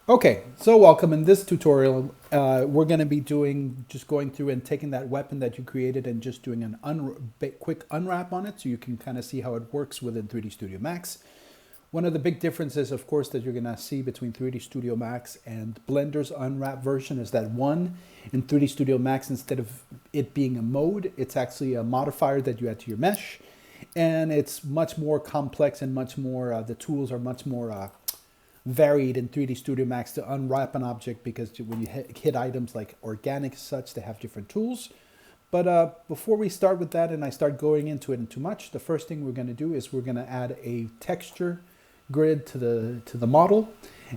Okay, so welcome. In this tutorial, we're going to be just going through and taking that weapon that you created and just doing an quick unwrap on it so you can kind of see how it works within 3D Studio Max. One of the big differences, of course, that you're going to see between 3D Studio Max and Blender's unwrap version is that one, in 3D Studio Max, instead of it being a mode, it's actually a modifier that you add to your mesh. And it's much more complex and much more, the tools are much more varied in 3D Studio Max to unwrap an object, because when you hit items like organic as such, they have different tools. But before we start with that and I start going into it too much, the first thing we're going to do is we're going to add a texture grid to the model,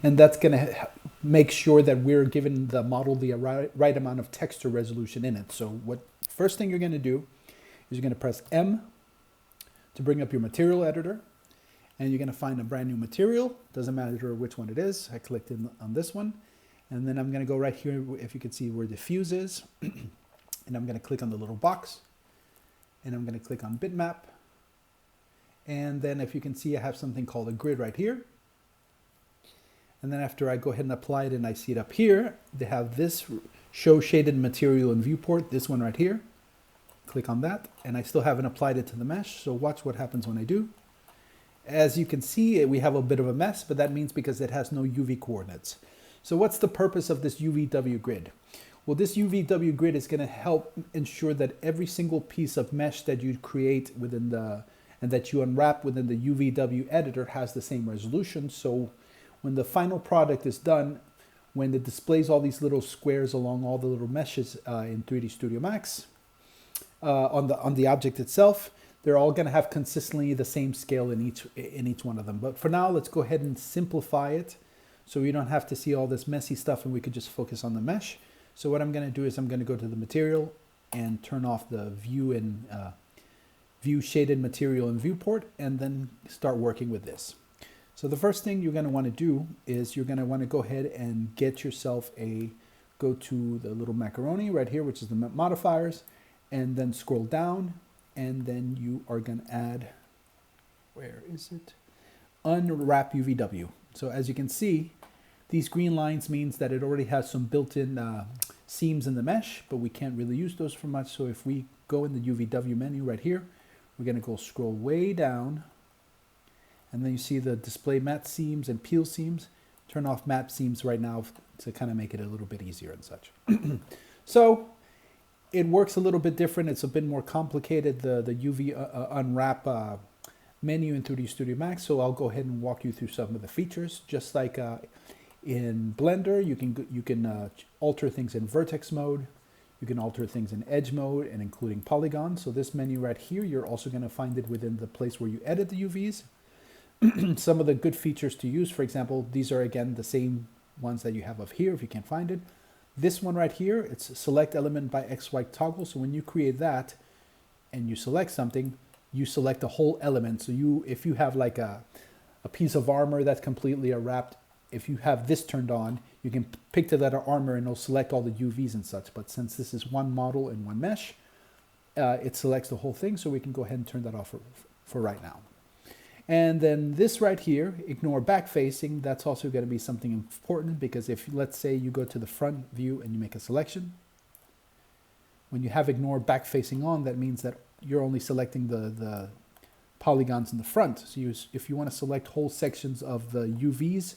and that's going to make sure that we're giving the model the right amount of texture resolution in it. So what first thing you're going to do is you're going to press M to bring up your material editor. And you're going to find a brand new material. Doesn't matter which one it is. I clicked on this one. And then I'm going to go right here, if you can see where diffuse is. And I'm going to click on the little box. And I'm going to click on bitmap. And then if you can see, I have something called a grid right here. And then after I go ahead and apply it and I see it up here, they have this show shaded material and viewport, this one right here. Click on that. And I still haven't applied it to the mesh. So watch what happens when I do. As you can see, we have a bit of a mess, but that means because it has no UV coordinates. So what's the purpose of this UVW grid? Well, this UVW grid is going to help ensure that every single piece of mesh that you create within and that you unwrap within the UVW editor has the same resolution. So when the final product is done, when it displays all these little squares along all the little meshes in 3D Studio Max on the object itself, they're all going to have consistently the same scale in each one of them. But for now, let's go ahead and simplify it so we don't have to see all this messy stuff and we could just focus on the mesh. So what I'm going to do is I'm going to go to the material and turn off the view shaded material and viewport, and then start working with this. So the first thing you're going to want to do is you're going to want to go ahead and get yourself go to the little macaroni right here, which is the modifiers, and then scroll down. And then you are going to add, where is it? Unwrap UVW. So as you can see, these green lines means that it already has some built-in seams in the mesh, but we can't really use those for much. So if we go in the UVW menu right here, we're going to go scroll way down. And then you see the display matte seams and peel seams. Turn off matte seams right now to kind of make it a little bit easier and such. So it works a little bit different. It's a bit more complicated, the UV unwrap menu in 3D Studio Max. So I'll go ahead and walk you through some of the features. Just like in Blender, you can alter things in vertex mode. You can alter things in edge mode and including polygons. So this menu right here, you're also going to find it within the place where you edit the UVs. Some of the good features to use, for example, these are again the same ones that you have up here if you can't find it. This one right here, it's select element by XY toggle. So when you create that and you select something, you select the whole element. So if you have like a piece of armor that's completely wrapped, if you have this turned on, you can pick to that armor and it'll select all the UVs and such. But since this is one model and one mesh, it selects the whole thing. So we can go ahead and turn that off for right now. And then this right here, ignore back facing, that's also going to be something important, because if, let's say, you go to the front view and you make a selection, when you have ignore back facing on, that means that you're only selecting the polygons in the front. So if you want to select whole sections of the UVs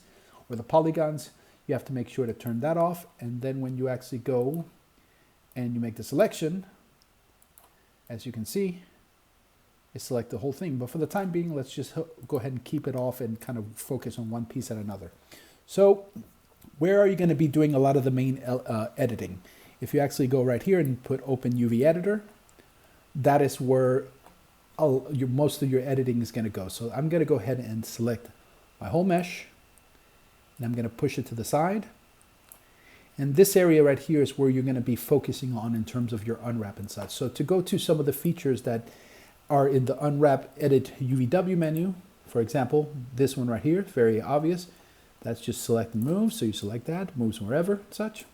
or the polygons, you have to make sure to turn that off. And then when you actually go and you make the selection, as you can see, select the whole thing. But for the time being, let's just go ahead and keep it off and kind of focus on one piece at another. So where are you going to be doing a lot of the main editing? If you actually go right here and put open UV editor, that is where most of your editing is going to go. So I'm going to go ahead and select my whole mesh, and I'm going to push it to the side. And this area right here is where you're going to be focusing on in terms of your unwrap and such. So to go to some of the features that are in the unwrap edit UVW menu, for example, this one right here, very obvious. That's just select and move. So you select that, moves wherever, such.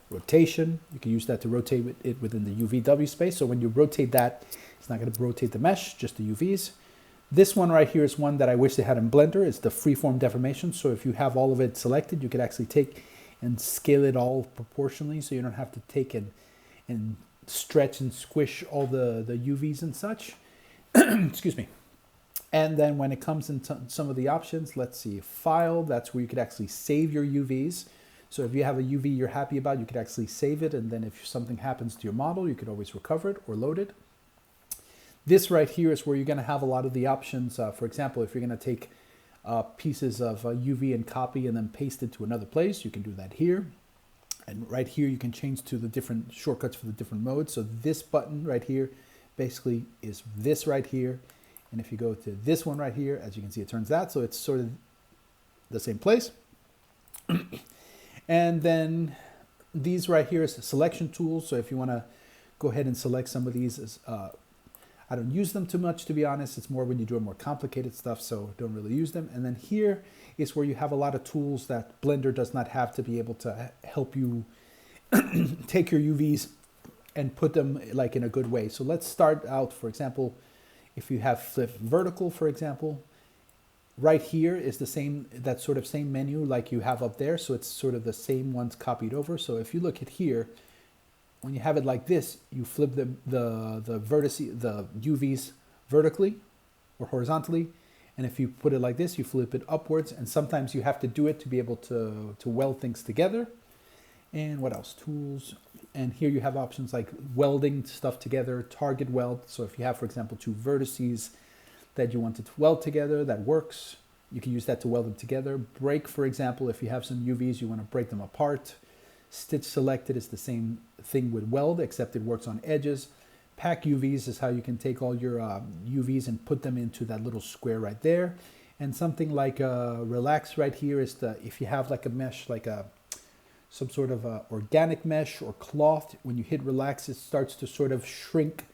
Rotation, you can use that to rotate it within the UVW space. So when you rotate that, it's not going to rotate the mesh, just the UVs. This one right here is one that I wish they had in Blender. It's the freeform deformation. So if you have all of it selected, you could actually take and scale it all proportionally, so you don't have to take and stretch and squish all the UVs and such. Excuse me. And then when it comes into some of the options, let's see, file, that's where you could actually save your UVs. So if you have a UV you're happy about, you could actually save it, and then if something happens to your model, you could always recover it or load it. This right here is where you're going to have a lot of the options. For example, if you're going to take pieces of UV and copy and then paste it to another place, you can do that here. And right here, you can change to the different shortcuts for the different modes. So this button right here basically is this right here. And if you go to this one right here, as you can see, it turns that. So it's sort of the same place. And then these right here is selection tools. So if you want to go ahead and select some of these, I don't use them too much, to be honest. It's more when you do more complicated stuff, so don't really use them. And then here is where you have a lot of tools that Blender does not have to be able to help you take your UVs and put them like in a good way. So let's start out, for example, if you have flip vertical, for example, right here is the same, that sort of same menu like you have up there. So it's sort of the same ones copied over. So if you look at here, when you have it like this, you flip the vertices, the UVs vertically or horizontally. And if you put it like this, you flip it upwards. And sometimes you have to do it to be able to weld things together. And what else? Tools. And here you have options like welding stuff together, target weld. So if you have, for example, two vertices that you wanted to weld together, that works. You can use that to weld them together. Break, for example, if you have some UVs, you want to break them apart. Stitch selected is the same thing with weld, except it works on edges. Pack UVs is how you can take all your UVs and put them into that little square right there. And something like relax right here is if you have like a mesh, like some sort of organic mesh or cloth, when you hit relax, it starts to sort of shrink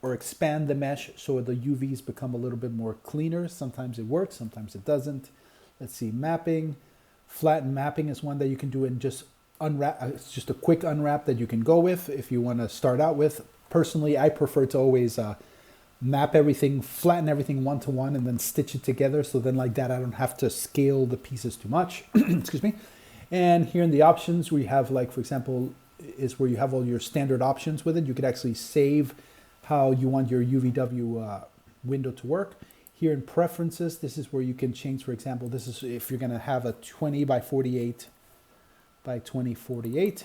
or expand the mesh so the UVs become a little bit more cleaner. Sometimes it works, sometimes it doesn't. Let's see, mapping. Flatten mapping is one that you can do in just unwrap. It's just a quick unwrap that you can go with if you want to start out with. Personally, I prefer to always map everything, flatten everything one to one, and then stitch it together. So then like that, I don't have to scale the pieces too much. Excuse me. And here in the options, we have like, for example, is where you have all your standard options with it. You could actually save how you want your UVW window to work. Here in preferences, this is where you can change, for example, this is if you're going to have a 20 by 48 by 2048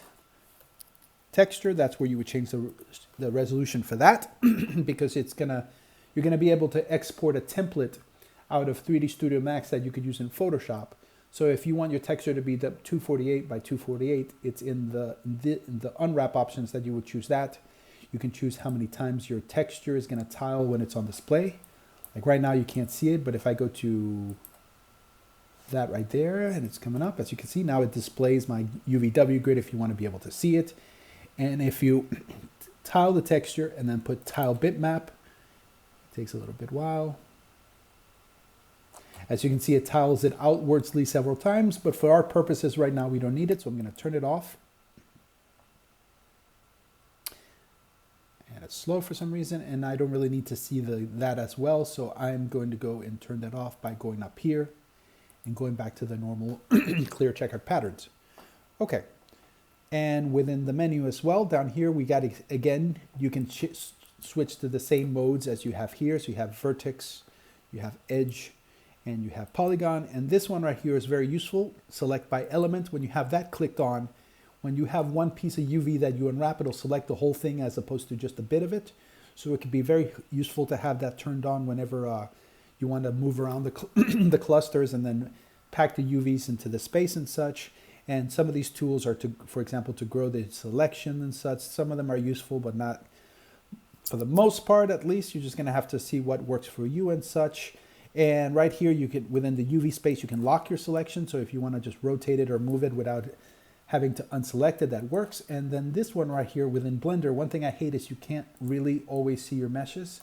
texture, that's where you would change the resolution for that because you're gonna be able to export a template out of 3D Studio Max that you could use in Photoshop. So if you want your texture to be the 248 by 248, it's in the unwrap options that you would choose that. You can choose how many times your texture is gonna tile when it's on display. Like right now you can't see it, but if I go to that right there and it's coming up, as you can see, now it displays my UVW grid if you want to be able to see it. And if you tile the texture and then put tile bitmap, it takes a little bit while. As you can see, it tiles it outwardsly several times, but for our purposes right now, we don't need it, so I'm going to turn it off. And it's slow for some reason, and I don't really need to see that as well, so I'm going to go and turn that off by going up here and going back to the normal clear checkered patterns. Okay. And within the menu as well, down here, we got, again, you can switch to the same modes as you have here. So you have vertex, you have edge, and you have polygon. And this one right here is very useful. Select by element. When you have that clicked on, when you have one piece of UV that you unwrap, it'll select the whole thing as opposed to just a bit of it. So it can be very useful to have that turned on whenever you want to move around the clusters and then pack the UVs into the space and such. And some of these tools are to, for example, to grow the selection and such. Some of them are useful, but not for the most part, at least. You're just going to have to see what works for you and such. And right here, you can, within the UV space, you can lock your selection. So if you want to just rotate it or move it without having to unselect it, that works. And then this one right here within Blender, one thing I hate is you can't really always see your meshes.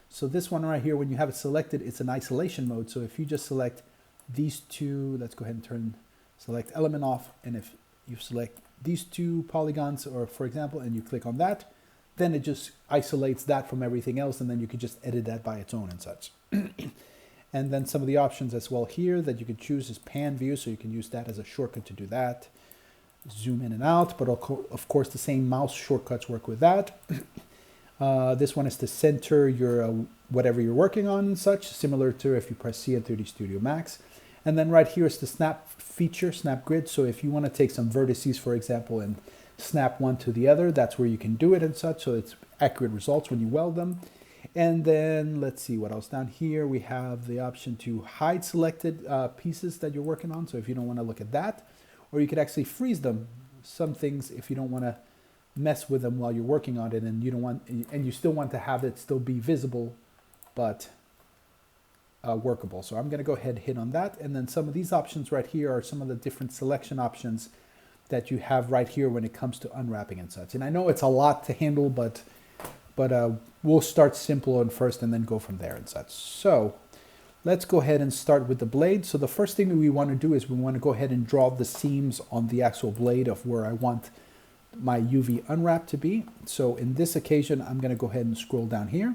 So this one right here, when you have it selected, it's an isolation mode. So if you just select these two, let's go ahead and select element off, and if you select these two polygons, or for example, and you click on that, then it just isolates that from everything else, and then you could just edit that by its own and such. And then some of the options as well here that you could choose is pan view, so you can use that as a shortcut to do that. Zoom in and out, but of course the same mouse shortcuts work with that. This one is to center your whatever you're working on and such, similar to if you press C at 3D Studio Max. And then right here is the snap feature, snap grid. So if you want to take some vertices, for example, and snap one to the other, that's where you can do it and such. So it's accurate results when you weld them. And then let's see what else down here. We have the option to hide selected pieces that you're working on. So if you don't want to look at that, or you could actually freeze them. Some things, if you don't want to mess with them while you're working on it, and you don't want, and you still want to have it still be visible, but workable. So I'm going to go ahead and hit on that. And then some of these options right here are some of the different selection options that you have right here when it comes to unwrapping and such. And I know it's a lot to handle, but we'll start simple and first and then go from there and such. So let's go ahead and start with the blade. So the first thing we want to do is we want to go ahead and draw the seams on the actual blade of where I want my UV unwrap to be. So in this occasion, I'm going to go ahead and scroll down here.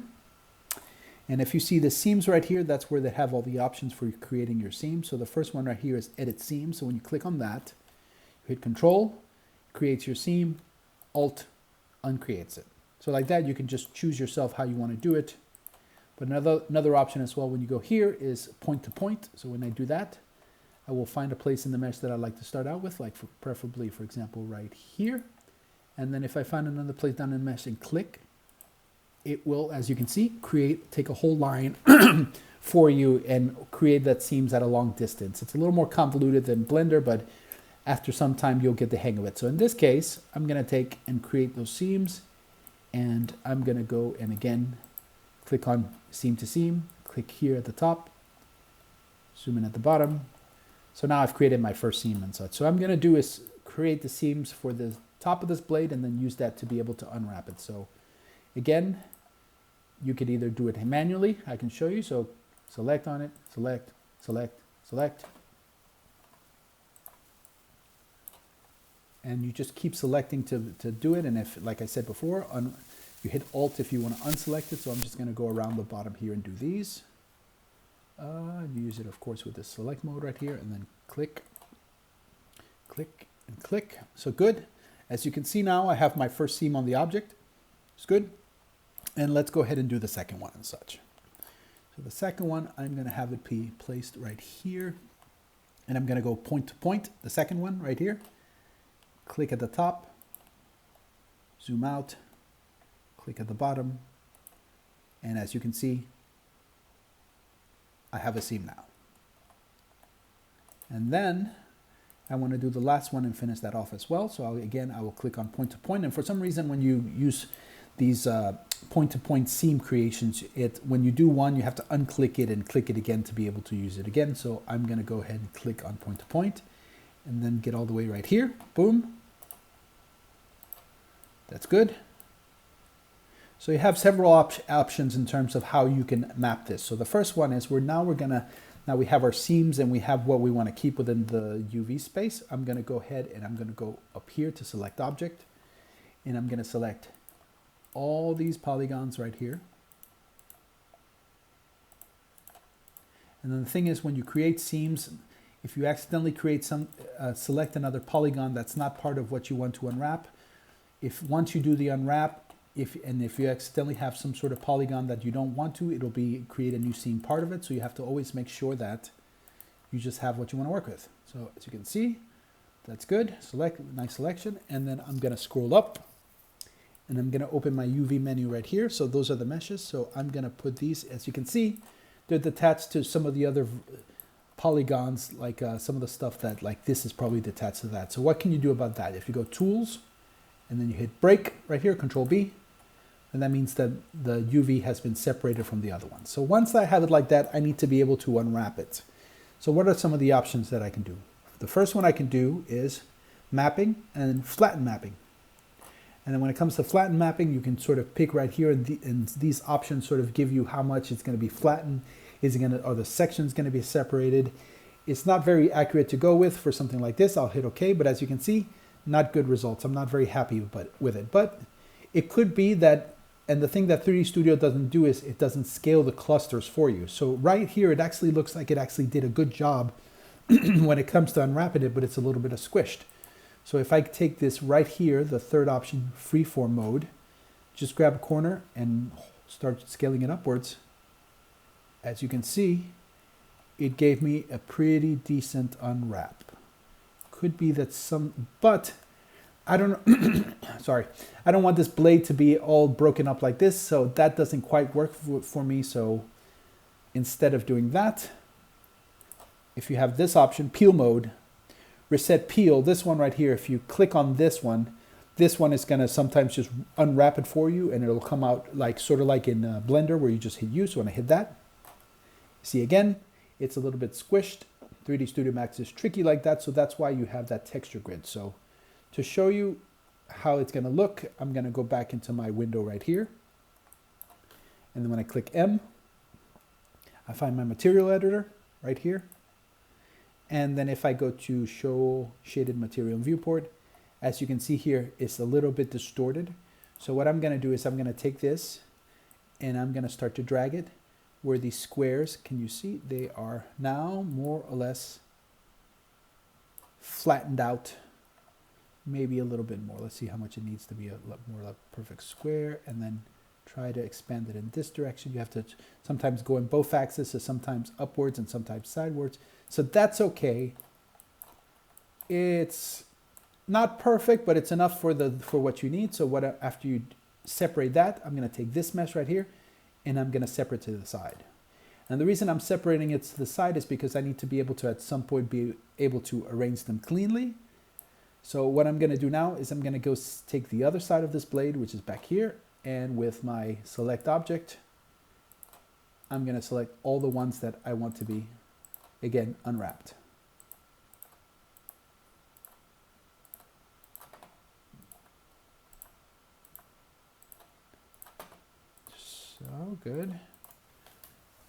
And if you see the seams right here, that's where they have all the options for creating your seams. So the first one right here is edit seam. So when you click on that, you hit Control, creates your seam, Alt, uncreates it. So like that, you can just choose yourself how you want to do it. But another option as well when you go here is point to point. So when I do that, I will find a place in the mesh that I like to start out with, like preferably, for example, right here. And then if I find another place down in the mesh and click, it will, as you can see, take a whole line for you and create that seams at a long distance. It's a little more convoluted than Blender, but after some time, you'll get the hang of it. So in this case, I'm going to take and create those seams, and I'm going to go and again, click on seam to seam, click here at the top, zoom in at the bottom. So now I've created my first seam and such. So what I'm going to do is create the seams for the top of this blade and then use that to be able to unwrap it. So again, you could either do it manually. I can show you. So select on it, select, select, select. And you just keep selecting to do it. And if, like I said before, you hit Alt if you want to unselect it. So I'm just going to go around the bottom here and do these. You use it, of course, with the select mode right here, and then click, click, and click. So good. As you can see now, I have my first seam on the object. It's good. And let's go ahead and do the second one and such. So the second one, I'm going to have it be placed right here. And I'm going to go point to point, the second one right here. Click at the top, zoom out, click at the bottom. And as you can see, I have a seam now. And then I want to do the last one and finish that off as well. So I will click on point to point. And for some reason, when you use these point-to-point seam creations, when you do one, you have to unclick it and click it again to be able to use it again. So I'm going to go ahead and click on point-to-point and then get all the way right here. Boom. That's good. So you have several options in terms of how you can map this. So the first one is now we have our seams and we have what we want to keep within the UV space. I'm going to go ahead and I'm going to go up here to select object, and I'm going to select all these polygons right here. And then the thing is, when you create seams, if you accidentally create select another polygon that's not part of what you want to unwrap, once you do the unwrap, if you accidentally have some sort of polygon that you don't want to, it'll create a new seam part of it. So you have to always make sure that you just have what you want to work with. So as you can see, that's good. Select, nice selection. And then I'm going to scroll up and I'm going to open my UV menu right here. So those are the meshes. So I'm going to put these, as you can see, they're detached to some of the other polygons, like some of the stuff that, like this is probably detached to that. So what can you do about that? If you go Tools, and then you hit Break right here, Control B, and that means that the UV has been separated from the other one. So once I have it like that, I need to be able to unwrap it. So what are some of the options that I can do? The first one I can do is mapping and flatten mapping. And then when it comes to flatten mapping, you can sort of pick right here, and these options sort of give you how much it's going to be flattened. Are the sections going to be separated? It's not very accurate to go with for something like this. I'll hit OK, but as you can see, not good results. I'm not very happy with it. But It could be that, and the thing that 3D Studio doesn't do is it doesn't scale the clusters for you. So right here, it actually looks like it actually did a good job when it comes to unwrapping it, but it's a little bit of squished. So if I take this right here, the third option, freeform mode, just grab a corner and start scaling it upwards. As you can see, it gave me a pretty decent unwrap. Could be that but I don't know, sorry, I don't want this blade to be all broken up like this, so that doesn't quite work for me. So instead of doing that, if you have this option, peel mode, reset peel, this one right here, if you click on this one is gonna sometimes just unwrap it for you, and it'll come out like sort of like in Blender where you just hit U. So when I hit that, see again, it's a little bit squished. 3D Studio Max is tricky like that, so that's why you have that texture grid. So to show you how it's gonna look, I'm gonna go back into my window right here. And then when I click M, I find my material editor right here. And then if I go to show shaded material in viewport, as you can see here, it's a little bit distorted. So what I'm gonna do is I'm gonna take this and I'm gonna start to drag it where these squares, can you see, they are now more or less flattened out, maybe a little bit more. Let's see how much it needs to be a lot more like perfect square, and then try to expand it in this direction. You have to sometimes go in both axes, so sometimes upwards and sometimes sidewards. So that's okay. It's not perfect, but it's enough for what you need. So after you separate that, I'm going to take this mesh right here and I'm going to separate to the side. And the reason I'm separating it to the side is because I need to be able to at some point be able to arrange them cleanly. So what I'm going to do now is I'm going to go take the other side of this blade, which is back here, and with my select object, I'm going to select all the ones that I want to be, again, unwrapped. So good.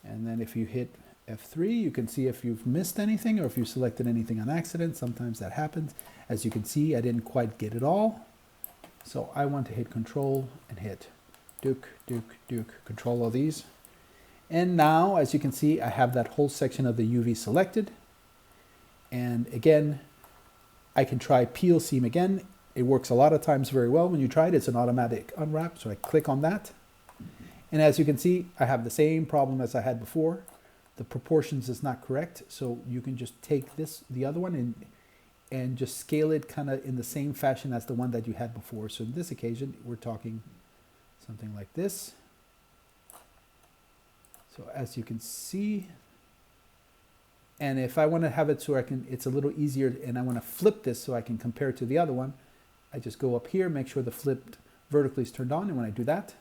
And then if you hit F3, you can see if you've missed anything or if you selected anything on accident. Sometimes that happens. As you can see, I didn't quite get it all. So I want to hit Control and hit Duke, Duke, Duke, Control all these. And now, as you can see, I have that whole section of the UV selected. And again, I can try Peel Seam again. It works a lot of times very well when you try it. It's an automatic unwrap. So I click on that. And as you can see, I have the same problem as I had before. The proportions is not correct. So you can just take the other one, and just scale it kind of in the same fashion as the one that you had before. So in this occasion, we're talking something like this. So as you can see, and if I want to have it so it's a little easier, and I want to flip this so I can compare it to the other one, I just go up here, make sure the flipped vertically is turned on, and when I do that,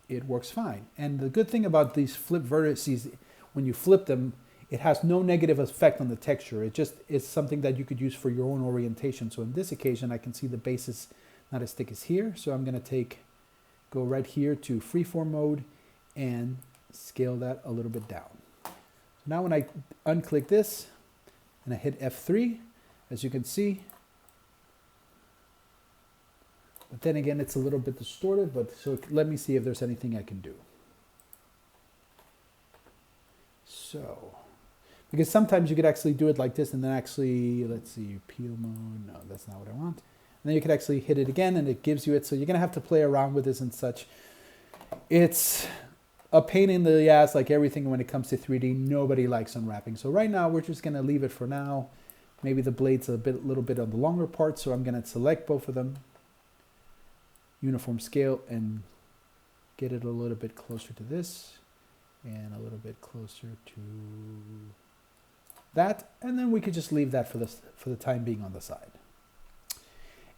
it works fine. And the good thing about these flip vertices, when you flip them, it has no negative effect on the texture. It just is something that you could use for your own orientation. So in this occasion, I can see the base is not as thick as here. So I'm going to go right here to freeform mode and scale that a little bit down. So now when I unclick this and I hit F3, as you can see, but then again, it's a little bit distorted, but so let me see if there's anything I can do. So, because sometimes you could actually do it like this and then actually, let's see, peel mode, no, that's not what I want. And then you could actually hit it again and it gives you it. So you're gonna have to play around with this and such. It's a pain in the ass like everything when it comes to 3D. Nobody likes unwrapping. So right now, we're just gonna leave it for now. Maybe the blade's little bit on the longer part, so I'm gonna select both of them. Uniform scale and get it a little bit closer to this and a little bit closer to that, and then we could just leave that for the time being on the side.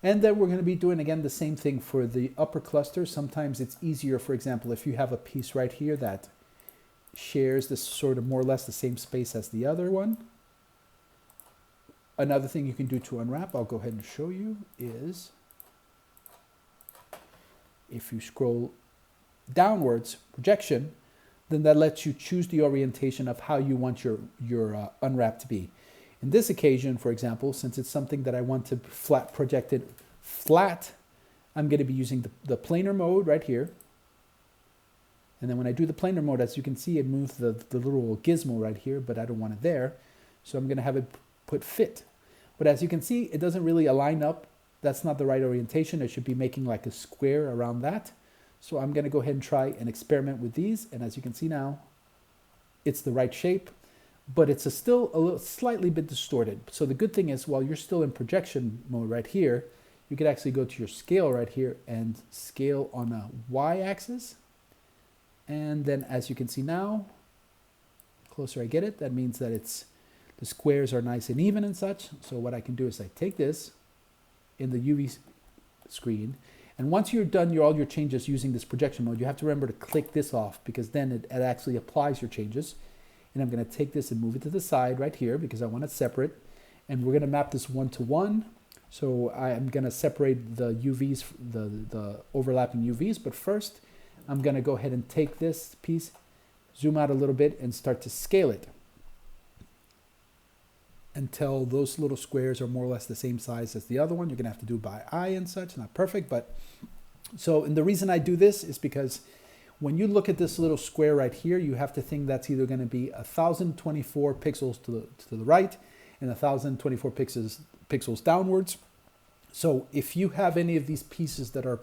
And then we're going to be doing again the same thing for the upper cluster. Sometimes it's easier, for example, if you have a piece right here that shares this sort of more or less the same space as the other one. Another thing you can do to unwrap, I'll go ahead and show you, is if you scroll downwards, projection, then that lets you choose the orientation of how you want your unwrap to be. In this occasion, for example, since it's something that I want to project it flat, I'm going to be using the planar mode right here. And then when I do the planar mode, as you can see, it moves the little gizmo right here, but I don't want it there. So I'm going to have it put fit. But as you can see, it doesn't really align up. That's not the right orientation. I should be making like a square around that. So I'm going to go ahead and try and experiment with these. And as you can see now, it's the right shape, but it's still a little slightly bit distorted. So the good thing is, while you're still in projection mode right here, you could actually go to your scale right here and scale on a y-axis. And then as you can see now, closer I get it, that means that the squares are nice and even and such. So what I can do is I take this in the UV screen, and once you're done all your changes using this projection mode, you have to remember to click this off, because then it actually applies your changes. And I'm going to take this and move it to the side right here because I want it separate. And we're going to map this 1-to-1. So I'm going to separate the UVs, the overlapping UVs. But first, I'm going to go ahead and take this piece, zoom out a little bit, and start to scale it until those little squares are more or less the same size as the other one. You're going to have to do by eye and such. Not perfect, but so, and the reason I do this is because when you look at this little square right here, you have to think that's either going to be 1024 pixels to the right and 1024 pixels downwards. So if you have any of these pieces that are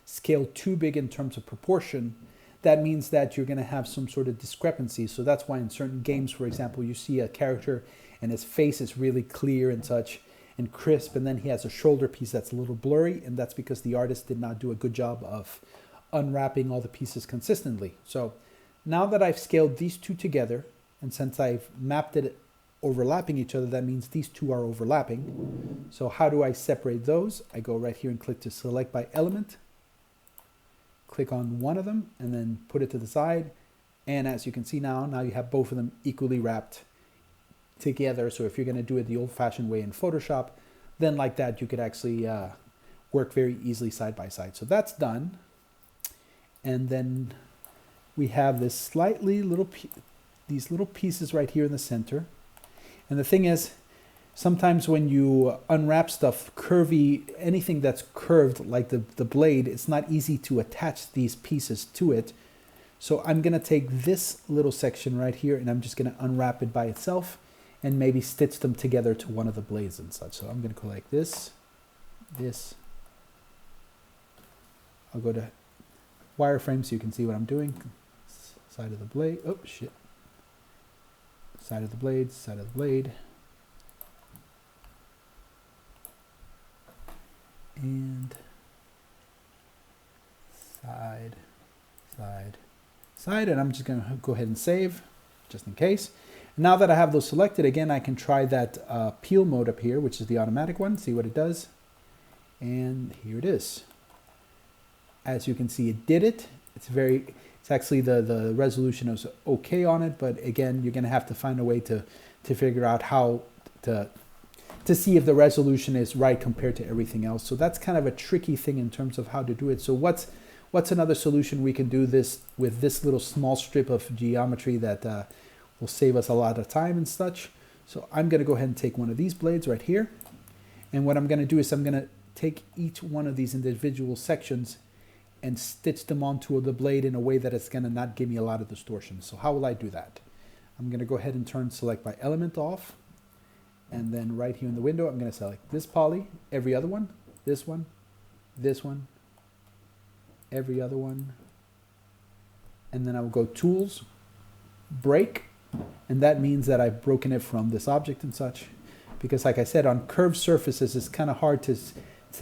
scaled too big in terms of proportion, that means that you're going to have some sort of discrepancy. So that's why in certain games, for example, you see a character and his face is really clear and such and crisp, and then he has a shoulder piece that's a little blurry, and that's because the artist did not do a good job of unwrapping all the pieces consistently. So now that I've scaled these two together, and since I've mapped it overlapping each other, that means these two are overlapping. So how do I separate those? I go right here and click to select by element, click on one of them, and then put it to the side. And as you can see now you have both of them equally wrapped together. So if you're going to do it the old-fashioned way in Photoshop, then like that you could actually work very easily side by side. So that's done. And then we have this slightly these little pieces right here in the center. And the thing is, sometimes when you unwrap stuff curvy, anything that's curved like the blade, it's not easy to attach these pieces to it. So I'm going to take this little section right here and I'm just going to unwrap it by itself and maybe stitch them together to one of the blades and such. So I'm going to go like this. I'll go to wireframe so you can see what I'm doing. Side of the blade. Oh, shit. Side of the blade, side of the blade. And side, and I'm just going to go ahead and save just in case. Now that I have those selected, again, I can try that peel mode up here, which is the automatic one, see what it does. And here it is. As you can see, it did it. It's actually the resolution is okay on it, but again, you're going to have to find a way to figure out how to see if the resolution is right compared to everything else. So that's kind of a tricky thing in terms of how to do it. So what's another solution we can do this with this little small strip of geometry that will save us a lot of time and such. So I'm going to go ahead and take one of these blades right here. And what I'm going to do is I'm going to take each one of these individual sections and stitch them onto the blade in a way that it's going to not give me a lot of distortion. So how will I do that? I'm going to go ahead and turn select by element off. And then right here in the window, I'm going to select this poly, every other one, this one, every other one. And then I will go tools, break. And that means that I've broken it from this object and such. Because like I said, on curved surfaces, it's kind of hard to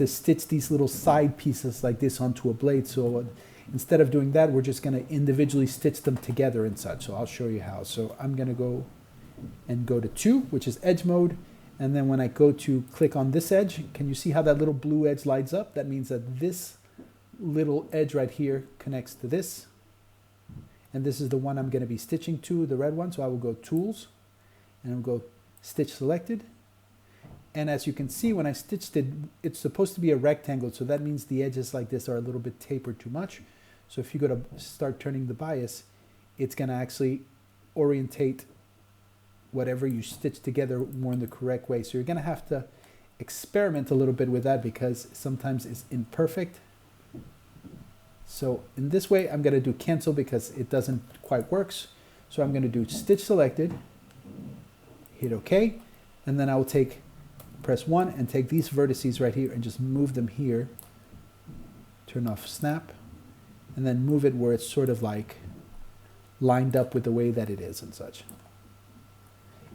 stitch these little side pieces like this onto a blade. So instead of doing that, we're just going to individually stitch them together and such. So I'll show you how. So I'm going to go to 2, which is edge mode. And then when I go to click on this edge, can you see how that little blue edge lights up? That means that this little edge right here connects to this. And this is the one I'm going to be stitching to, the red one. So I will go tools and I'll go stitch selected. And as you can see, when I stitched it, it's supposed to be a rectangle. So that means the edges like this are a little bit tapered too much. So if you go to start turning the bias, it's going to actually orientate whatever you stitch together more in the correct way. So you're going to have to experiment a little bit with that because sometimes it's imperfect. So in this way, I'm going to do cancel because it doesn't quite works. So I'm going to do stitch selected, hit OK, and then I will press 1 and take these vertices right here and just move them here. Turn off snap, and then move it where it's sort of like lined up with the way that it is and such.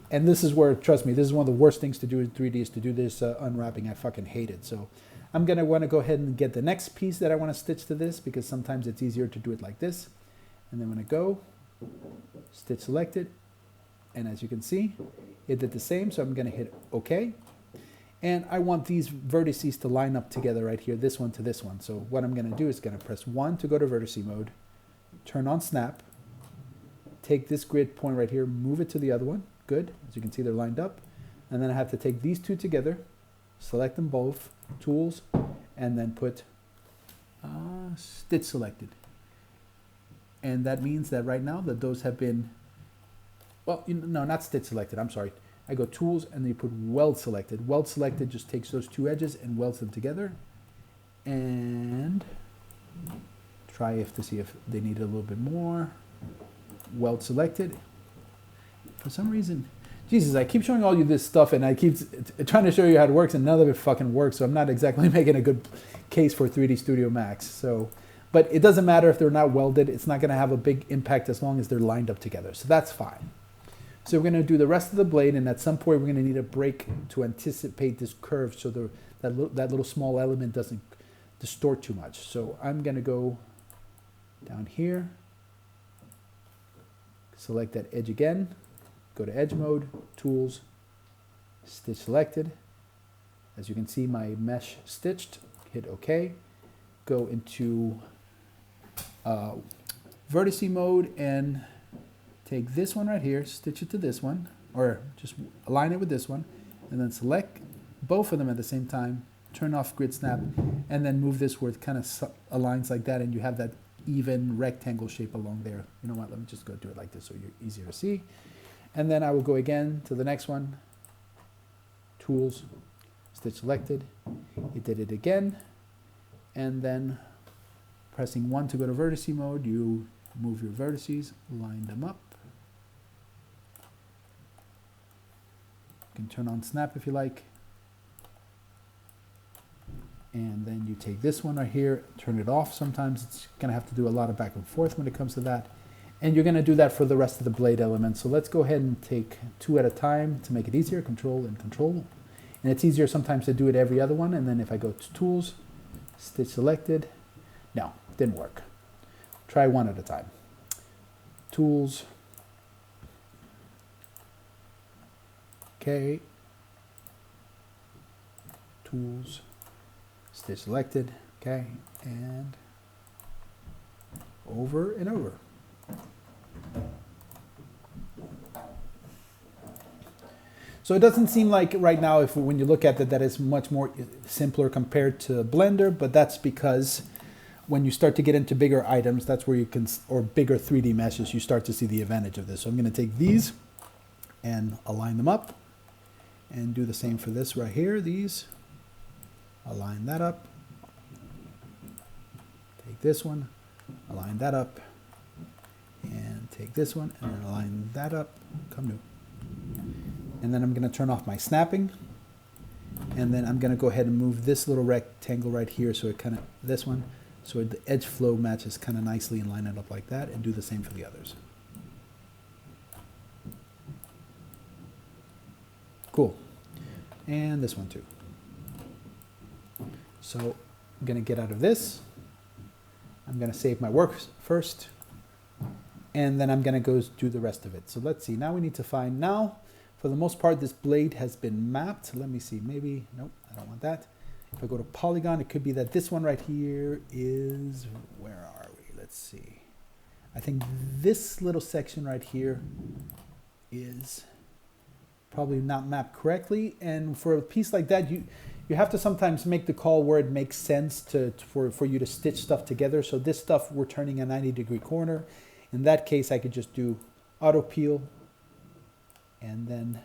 And this is where, trust me, this is one of the worst things to do in 3D is to do this unwrapping. I fucking hate it. So I'm going to want to go ahead and get the next piece that I want to stitch to this because sometimes it's easier to do it like this. And then when I go, stitch selected, and as you can see, it did the same. So I'm going to hit OK. And I want these vertices to line up together right here, this one to this one. So what I'm going to do is going to press 1 to go to vertice mode, turn on snap, take this grid point right here, move it to the other one. Good. As you can see, they're lined up. And then I have to take these two together, select them both, tools, and then put stitch selected. And that means that right now that those have been, well, no, not stitch selected. I'm sorry. I go tools and then you put weld selected. Weld selected just takes those two edges and welds them together. And try to see if they need a little bit more. Weld selected. For some reason, Jesus, I keep showing all you this stuff and I keep trying to show you how it works and none of it fucking works. So I'm not exactly making a good case for 3D Studio Max. So, but it doesn't matter if they're not welded. It's not going to have a big impact as long as they're lined up together. So that's fine. So we're going to do the rest of the blade, and at some point we're going to need a break to anticipate this curve so that little small element doesn't distort too much. So I'm going to go down here, select that edge again, go to edge mode, tools, stitch selected. As you can see, my mesh stitched, hit OK, go into vertice mode and take this one right here, stitch it to this one, or just align it with this one, and then select both of them at the same time, turn off grid snap, and then move this where it kind of aligns like that, and you have that even rectangle shape along there. You know what, let me just go do it like this so you're easier to see. And then I will go again to the next one, tools, stitch selected, it did it again, and then pressing 1 to go to vertice mode, you move your vertices, line them up. You can turn on snap if you like. And then you take this one right here, turn it off. Sometimes it's going to have to do a lot of back and forth when it comes to that. And you're going to do that for the rest of the blade elements. So let's go ahead and take 2 at a time to make it easier. Control and control. And it's easier sometimes to do it every other one. And then if I go to tools, stitch selected. No, didn't work. Try 1 at a time. Tools. Okay. Tools. Stitch selected. Okay. And over and over. So it doesn't seem like right now, when you look at it, that is much more simpler compared to Blender, but that's because when you start to get into bigger items, that's where you can, or bigger 3D meshes, you start to see the advantage of this. So I'm going to take these and align them up and do the same for this right here. These, align that up. Take this one, align that up, and take this one and then align that up. Come new. And then I'm going to turn off my snapping, and then I'm going to go ahead and move this little rectangle right here so it kind of, this one, so the edge flow matches kind of nicely and line it up like that, and do the same for the others. Cool. And this one too. So I'm going to get out of this. I'm going to save my work first, and then I'm going to go do the rest of it. So let's see. Now we need to find, now for the most part this blade has been mapped. Let me see. Maybe, nope, I don't want that. If I go to polygon, it could be that this one right here is, where are we? Let's see. I think this little section right here is probably not mapped correctly. And for a piece like that, you have to sometimes make the call where it makes sense for you to stitch stuff together. So this stuff, we're turning a 90-degree corner. In that case, I could just do auto peel. And then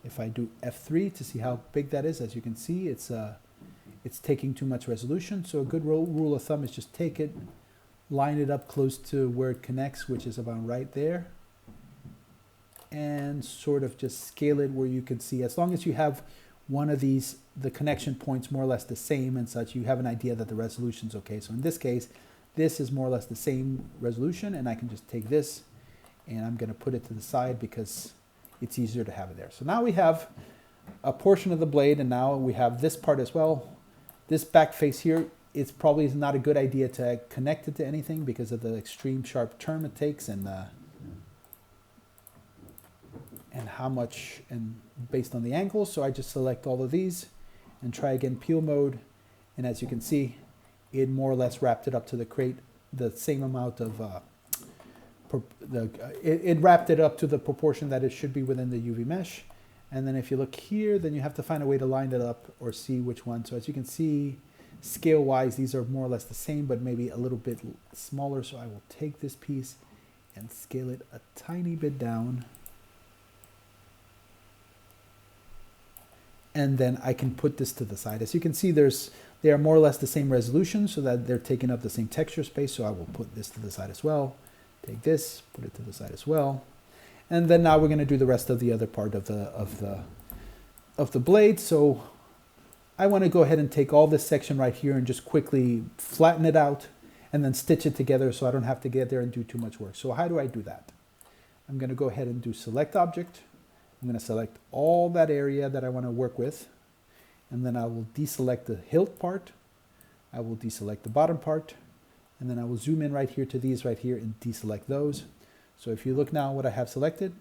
if I do F3 to see how big that is, as you can see, it's it's taking too much resolution. So a good rule of thumb is just take it, line it up close to where it connects, which is about right there, and sort of just scale it where you can see, as long as you have one of these, the connection points more or less the same and such, you have an idea that the resolution's okay. So in this case, this is more or less the same resolution, and I can just take this and I'm going to put it to the side because it's easier to have it there. So now we have a portion of the blade, and now we have this part as well. This back face here, it's probably not a good idea to connect it to anything because of the extreme sharp turn it takes, and how much, and based on the angle. So I just select all of these and try again peel mode, and as you can see, it more or less wrapped it up to the crate the same amount of it wrapped it up to the proportion that it should be within the UV mesh. And then if you look here, then you have to find a way to line it up or see which one. So as you can see, scale wise, these are more or less the same, but maybe a little bit smaller. So I will take this piece and scale it a tiny bit down. And then I can put this to the side. As you can see, they are more or less the same resolution, so that they're taking up the same texture space. So I will put this to the side as well. Take this, put it to the side as well. And then now we're going to do the rest of the other part of the blade. So I want to go ahead and take all this section right here and just quickly flatten it out and then stitch it together so I don't have to get there and do too much work. So how do I do that? I'm going to go ahead and do select object. I'm going to select all that area that I want to work with, and then I will deselect the hilt part. I will deselect the bottom part, and then I will zoom in right here to these right here and deselect those. So if you look now what I have selected,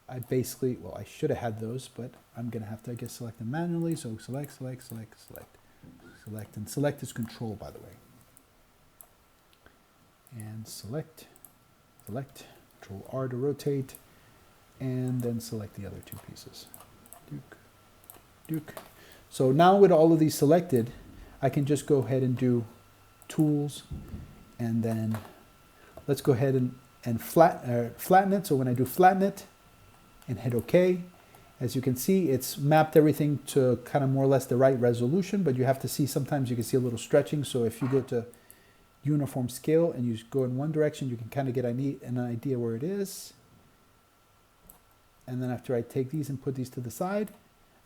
I basically, well, I should have had those, but I'm going to have to, I guess, select them manually. So select, and select is control, by the way. And select, control R to rotate, and then select the other two pieces. Duke. So now with all of these selected, I can just go ahead and do tools, and then let's go ahead and flatten it. So when I do flatten it and hit OK, as you can see, it's mapped everything to kind of more or less the right resolution, but you have to see, sometimes you can see a little stretching. So if you go to uniform scale and you go in one direction, you can kind of get an idea where it is. And then after I take these and put these to the side,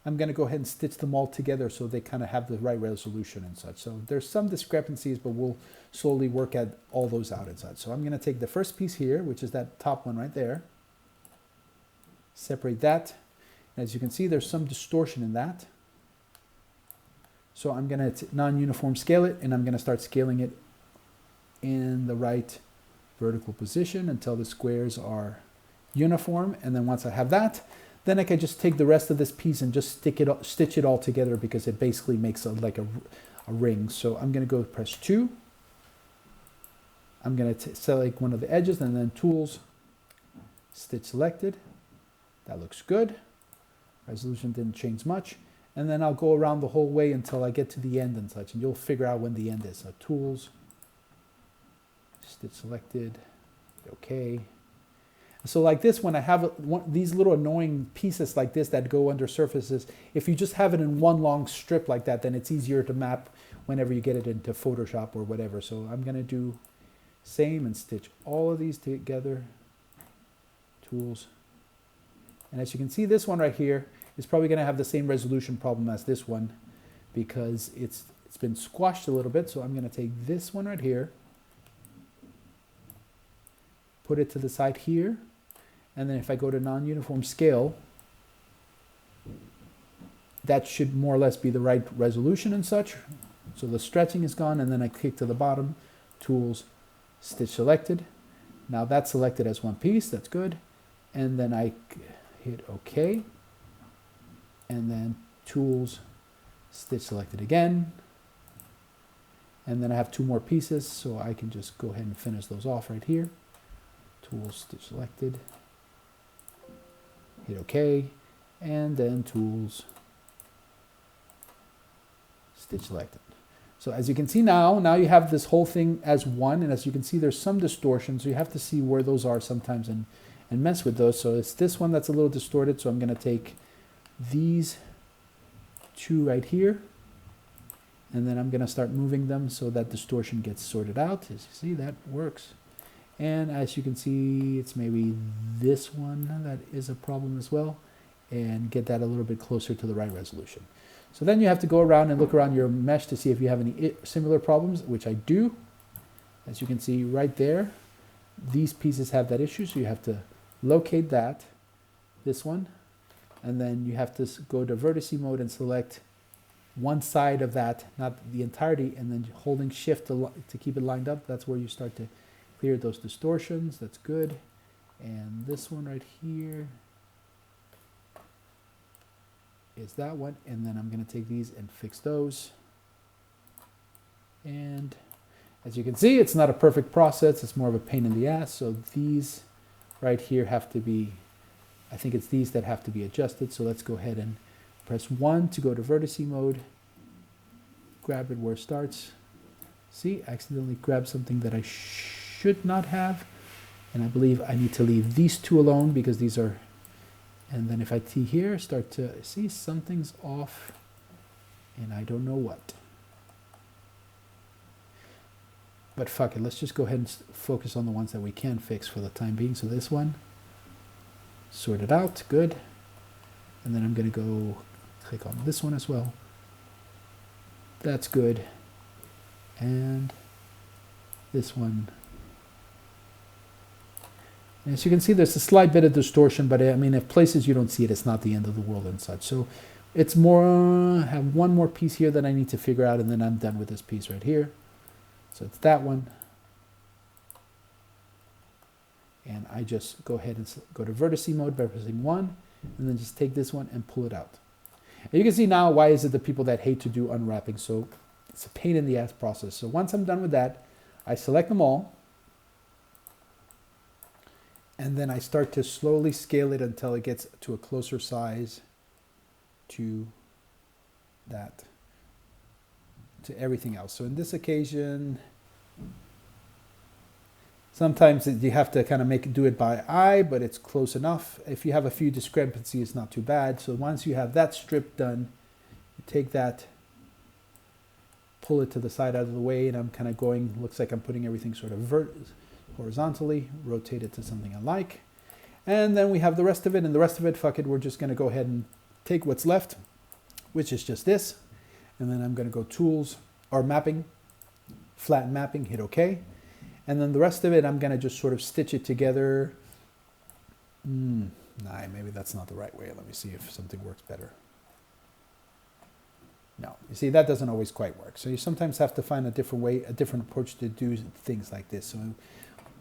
I'm going to go ahead and stitch them all together so they kind of have the right resolution and such. So there's some discrepancies, but we'll slowly work at all those out and such. So I'm going to take the first piece here, which is that top one right there, separate that. As you can see, there's some distortion in that. So I'm going to non-uniform scale it, and I'm going to start scaling it in the right vertical position until the squares are uniform. And then once I have that, then I can just take the rest of this piece and just stitch it all together, because it basically makes like a ring. So I'm going to go press 2. I'm going to select one of the edges, and then tools, stitch selected. That looks good. Resolution didn't change much. And then I'll go around the whole way until I get to the end and such, and you'll figure out when the end is. So tools, stitch selected, okay. So like this, when I have these little annoying pieces like this that go under surfaces, if you just have it in one long strip like that, then it's easier to map whenever you get it into Photoshop or whatever. So I'm going to do same and stitch all of these together, tools. And as you can see, this one right here is probably going to have the same resolution problem as this one, because it's been squashed a little bit. So I'm going to take this one right here, put it to the side here, and then if I go to non-uniform scale, that should more or less be the right resolution and such. So the stretching is gone, and then I click to the bottom, tools, stitch selected. Now that's selected as one piece, that's good. And then I hit OK, and then tools, stitch selected again. And then I have two more pieces, so I can just go ahead and finish those off right here. Tools, stitch selected, hit OK, and then tools, stitch selected. So as you can see now you have this whole thing as one, and as you can see, there's some distortion, so you have to see where those are sometimes and mess with those. So it's this one that's a little distorted, so I'm going to take these two right here, And then I'm going to start moving them so that distortion gets sorted out. As you see, that works. And as you can see, it's maybe this one that is a problem as well. And get that a little bit closer to the right resolution. So then you have to go around and look around your mesh to see if you have any similar problems, which I do. As you can see right there, these pieces have that issue. So you have to locate that, this one. And then you have to go to vertex mode and select one side of that, not the entirety, and then holding shift to keep it lined up. That's where you start to clear those distortions. That's good. And this one right here is that one. And then I'm going to take these and fix those. And as you can see, it's not a perfect process. It's more of a pain in the ass. So these right here have to be, I think it's these that have to be adjusted. So let's go ahead and press 1 to go to vertex mode. Grab it where it starts. See, I accidentally grabbed something that I should not have. And I believe I need to leave these two alone because these are, and then if I T here, start to see something's off and I don't know what. But fuck it, let's just go ahead and focus on the ones that we can fix for the time being. So this one, sort it out, good. And then I'm going to go click on this one as well. That's good. And this one. And as you can see, there's a slight bit of distortion, but I mean, if places you don't see it, it's not the end of the world and such. So it's more, I have one more piece here that I need to figure out, and then I'm done with this piece right here. So it's that one. And I just go ahead and go to vertex mode by pressing 1, and then just take this one and pull it out. And you can see now why is it the people that hate to do unwrapping. So it's a pain in the ass process. So once I'm done with that, I select them all. And then I start to slowly scale it until it gets to a closer size to that, to everything else. So in this occasion, sometimes you have to kind of do it by eye, but it's close enough. If you have a few discrepancies, it's not too bad. So once you have that strip done, you take that, pull it to the side out of the way, and I'm kind of going, looks like I'm putting everything sort of horizontally, rotate it to something I like. And then we have the rest of it, and the rest of it, fuck it, we're just going to go ahead and take what's left, which is just this. And then I'm going to go Tools, or Mapping, Flatten Mapping, hit OK. And then the rest of it, I'm going to just sort of stitch it together. Nah, maybe that's not the right way. Let me see if something works better. No, you see, that doesn't always quite work. So you sometimes have to find a different way, a different approach to do things like this. So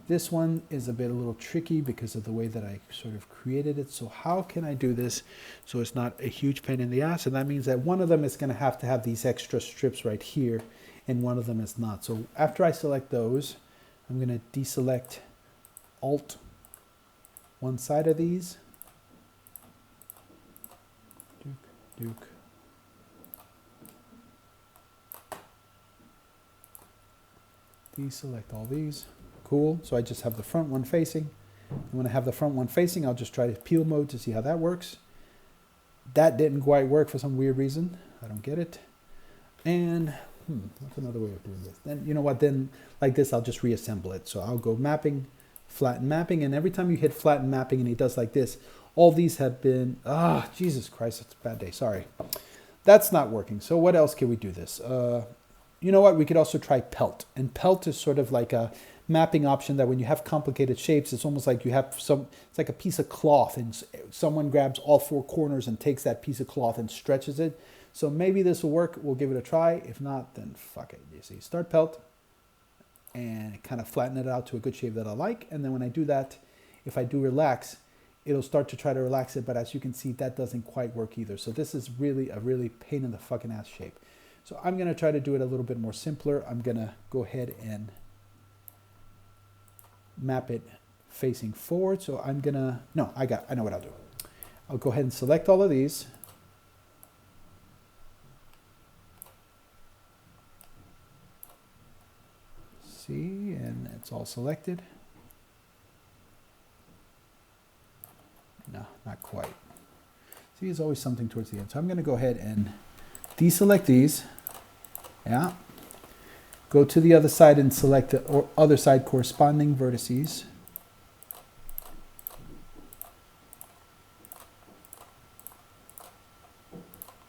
this one is a little tricky because of the way that I sort of created it. So how can I do this so it's not a huge pain in the ass? And that means that one of them is going to have these extra strips right here, and one of them is not. So after I select those, I'm going to deselect Alt one side of these. Duke. Deselect all these. Cool. So I just have the front one facing. And when I have the front one facing, I'll just try to peel mode to see how that works. That didn't quite work for some weird reason. I don't get it. And what's another way of doing this? Then, you know what, then like this, I'll just reassemble it. So I'll go Mapping, Flatten Mapping, and every time you hit Flatten Mapping and he does like this, all these have been, Jesus Christ, it's a bad day, sorry. That's not working. So what else can we do this? You know what, we could also try Pelt. And Pelt is sort of like a mapping option that when you have complicated shapes, it's almost like you have it's like a piece of cloth and someone grabs all four corners and takes that piece of cloth and stretches it. So maybe this will work. We'll give it a try. If not, then fuck it. You see, start Pelt and kind of flatten it out to a good shape that I like. And then when I do that, if I do relax, it'll start to try to relax it. But as you can see, that doesn't quite work either. So this is really a pain in the fucking ass shape. So I'm going to try to do it a little bit more simpler. I'm going to go ahead and map it facing forward. So I'm going to, no, I know what I'll do. I'll go ahead and select all of these. See, and it's all selected. No, not quite. See, there's always something towards the end. So I'm going to go ahead and deselect these Yeah. Go to the other side and select the other side corresponding vertices.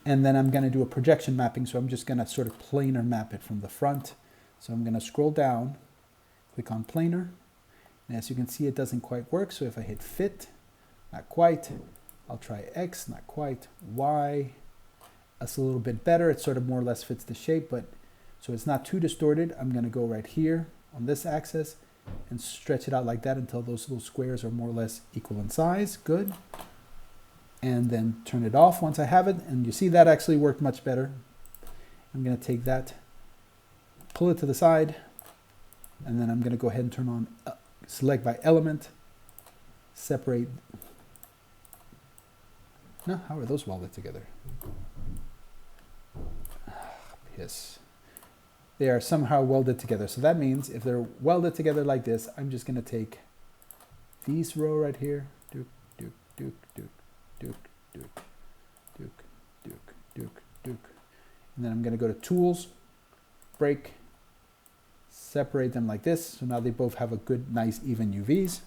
And then I'm going to do a projection mapping, so I'm just going to sort of planar map it from the front. So I'm going to scroll down, click on planar, and as you can see it doesn't quite work, so if I hit fit, not quite, I'll try X, not quite, Y, that's a little bit better, it sort of more or less fits the shape, but so it's not too distorted. I'm going to go right here on this axis and stretch it out like that until those little squares are more or less equal in size. Good. And then turn it off once I have it, and you see that actually worked much better. I'm going to take that, pull it to the side, and then I'm going to go ahead and turn on select by element, separate. No, how are those welded together? Piss. They are somehow welded together. So that means if they're welded together like this, I'm just going to take these row right here, duke, duke, duke, duke, duke, duke, duke, duke, duke, duke. And then I'm going to go to Tools, Break, separate them like this. So now they both have a good, nice, even UVs.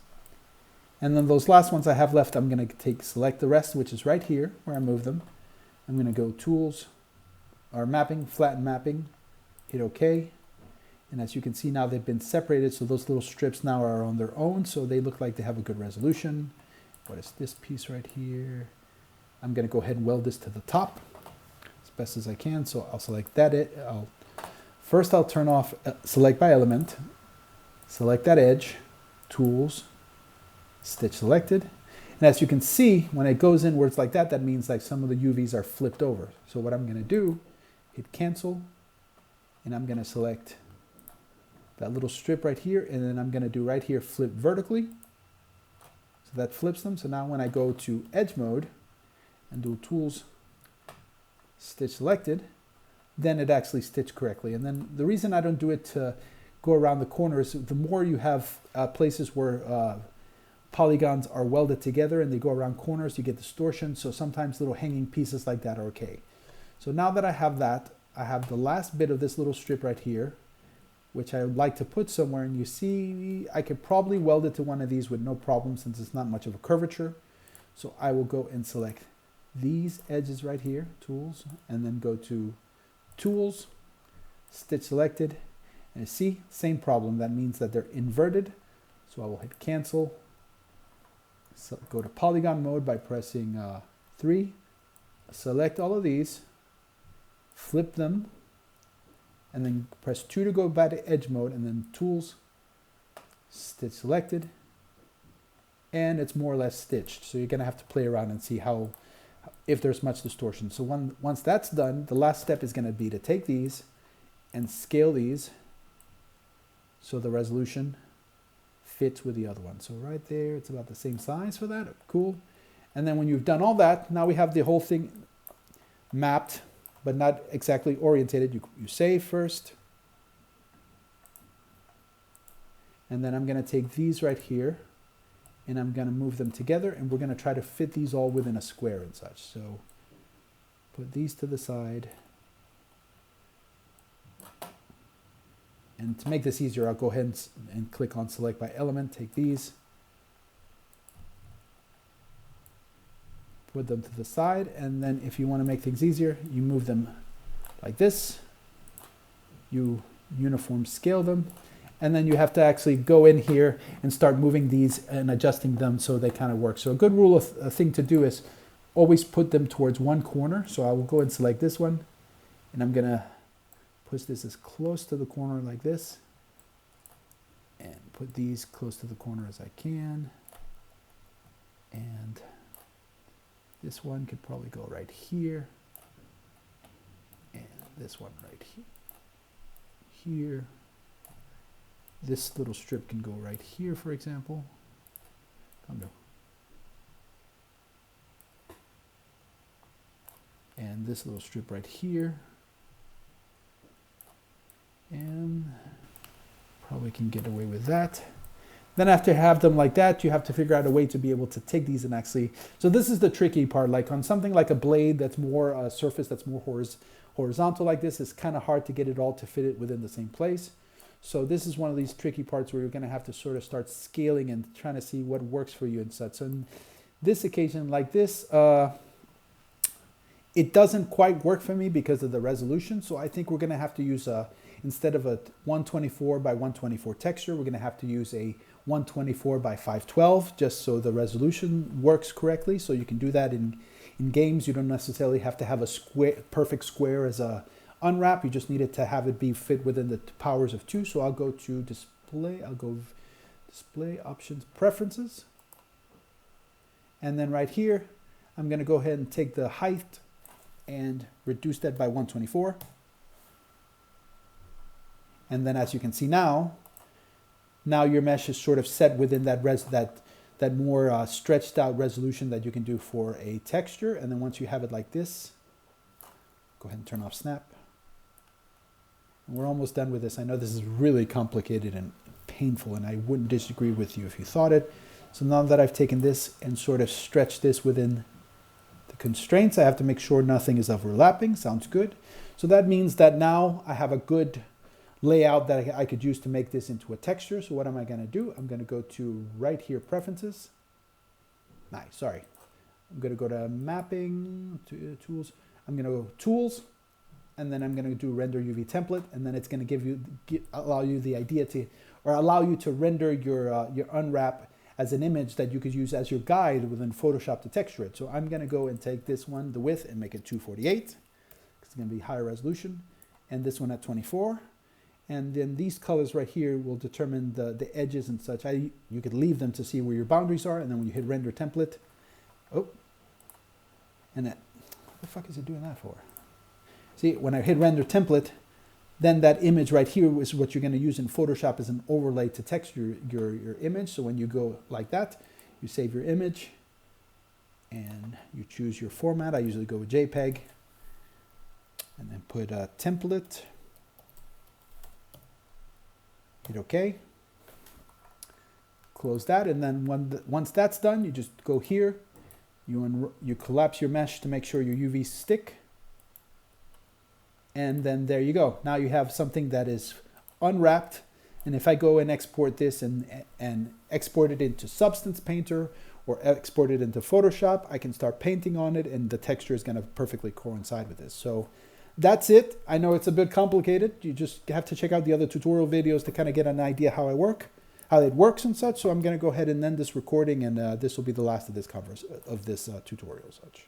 And then those last ones I have left, I'm going to select the rest, which is right here where I move them. I'm going to go Tools, or Mapping, Flatten Mapping, hit OK. And as you can see now they've been separated, so those little strips now are on their own, so they look like they have a good resolution. What is this piece right here? I'm going to go ahead and weld this to the top as best as I can. So I'll select that. First I'll turn off select by element, select that edge, Tools, Stitch selected. And as you can see, when it goes inwards like that, that means like some of the UVs are flipped over. So what I'm going to do, hit cancel, and I'm going to select that little strip right here, and then I'm going to do right here, flip vertically. So that flips them. So now when I go to edge mode and do Tools, Stitch selected, then it actually stitched correctly. And then the reason I don't do it to go around the corners, the more you have places where polygons are welded together and they go around corners, you get distortion. So sometimes little hanging pieces like that are okay. So now that I have that, I have the last bit of this little strip right here, which I would like to put somewhere. And you see, I could probably weld it to one of these with no problem since it's not much of a curvature. So I will go and select these edges right here, Tools, and then go to Tools, Stitch selected. And you see, same problem. That means that they're inverted. So I will hit cancel. So go to polygon mode by pressing 3. Select all of these, flip them, and then press 2 to go back to edge mode, and then Tools, Stitch selected, and it's more or less stitched. So you're going to have to play around and see if there's much distortion. So once that's done, the last step is going to be to take these and scale these so the resolution fits with the other one. So right there, it's about the same size for that. Cool. And then when you've done all that, now we have the whole thing mapped, but not exactly orientated. You save first. And then I'm going to take these right here, and I'm going to move them together, and we're going to try to fit these all within a square and such. So put these to the side. And to make this easier, I'll go ahead and click on select by element, take these, put them to the side, and then if you want to make things easier, you move them like this, you uniform scale them, and then you have to actually go in here and start moving these and adjusting them so they kind of work. So a good rule of a thing to do is always put them towards one corner. So I will go and select this one, and I'm going to push this as close to the corner like this, and put these close to the corner as I can, and this one could probably go right here, and this one right here. This little strip can go right here, for example. And this little strip right here. And probably can get away with that. Then after you have them like that, you have to figure out a way to be able to take these and actually, so this is the tricky part, like on something like a blade that's more a surface that's more horizontal like this, it's kind of hard to get it all to fit it within the same place. So this is one of these tricky parts where you're going to have to sort of start scaling and trying to see what works for you and such. So in this occasion like this, it doesn't quite work for me because of the resolution. So I think we're going to have to use instead of a 124 by 124 texture, we're going to have to use a 124 by 512 just so the resolution works correctly. So you can do that in games. You don't necessarily have to have a perfect square as a unwrap. You just need it to have it be fit within the powers of 2. So I'll go to display. I'll go display options preferences. And then right here, I'm going to go ahead and take the height and reduce that by 124. And then as you can see now your mesh is sort of set within that more stretched out resolution that you can do for a texture. And then once you have it like this, go ahead and turn off snap. And we're almost done with this. I know this is really complicated and painful, and I wouldn't disagree with you if you thought it. So now that I've taken this and sort of stretched this within the constraints, I have to make sure nothing is overlapping. Sounds good. So that means that now I have a good layout that I could use to make this into a texture. So what am I going to do? I'm going to go to right here, preferences. I'm going to go to mapping, tools. I'm going to go tools, and then I'm going to do render UV template, and then it's going to allow you the idea to, or allow you to render your unwrap as an image that you could use as your guide within Photoshop to texture it. So I'm going to go and take this one, the width, and make it 248, because it's going to be higher resolution, and this one at 24. And then these colors right here will determine the edges and such. You could leave them to see where your boundaries are, and then when you hit render template, and that, what the fuck is it doing that for? See, when I hit render template, then that image right here is what you're going to use in Photoshop as an overlay to texture your image. So when you go like that, you save your image, and you choose your format. I usually go with JPEG, and then put a template. Hit OK. Close that, and then once that's done, you just go here. You collapse your mesh to make sure your UVs stick. And then there you go. Now you have something that is unwrapped. And if I go and export this and export it into Substance Painter or export it into Photoshop, I can start painting on it, and the texture is going to perfectly coincide with this. So that's it. I know it's a bit complicated. You just have to check out the other tutorial videos to kind of get an idea how it works and such. So I'm going to go ahead and end this recording, and this will be the last of this tutorial such.